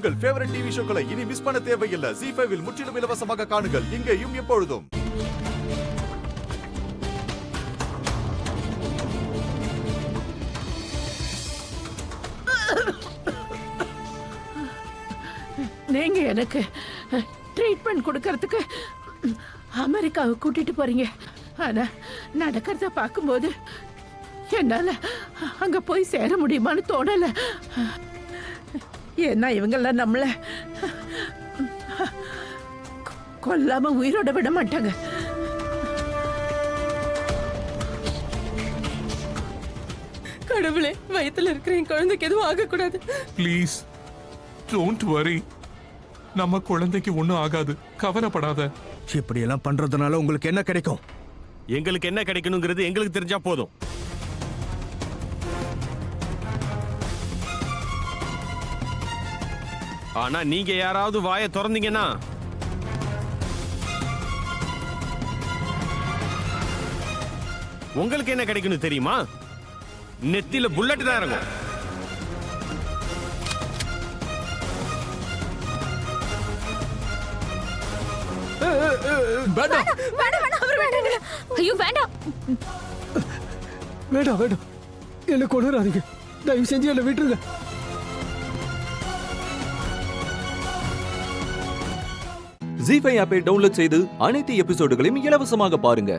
உங்கள் favourite TV ஷோக்களை இனி miss பண்ண தேவையில்லை. ZEE5 இல் முற்றிலும் இலவசமாக காணுங்கள். இங்கேயும் எப்பொழுதும். நீங்க எனக்கு ட்ரீட்மெண்ட் கொடுக்கறதுக்கு அமெரிக்காவுக்கு கூட்டிட்டு போறீங்க. ஆனா நடக்கிறத பார்க்கும்போது என்னால அங்க போய் சேர முடியுமான்னு தோணல. ஏன்னா இவங்கெல்லாம் நம்மள கொல்லாம உயிரோட விட மாட்டாங்க. கடவுளே, வயித்துல இருக்கிற என் குழந்தைக்கு எதுவும் ஆகக்கூடாது. Please don't worry. நம்ம குழந்தைக்கு ஒண்ணும் ஆகாது, கவலைப்படாத. இப்படி எல்லாம் பண்றதுனால உங்களுக்கு என்ன கிடைக்கும்? எங்களுக்கு என்ன கிடைக்கணுங்கிறது எங்களுக்கு தெரிஞ்சா போதும். ஆனா நீங்க யாராவது வாயை திறந்தீங்கன்னா உங்களுக்கு என்ன கிடைக்கணும் தெரியுமா? நெத்தில புல்லட் தான் இறங்கும். ஐயோ வேண்டாம், வேண்டாம் வேண்டாம், என்ன கொண்டுறாதீங்க, தயவு செஞ்சு என்ன விட்டுருங்க. ZEE5 ஆப்பை டவுன்லோட் செய்து அனைத்து எபிசோடுகளையும் இலவசமாக பாருங்க.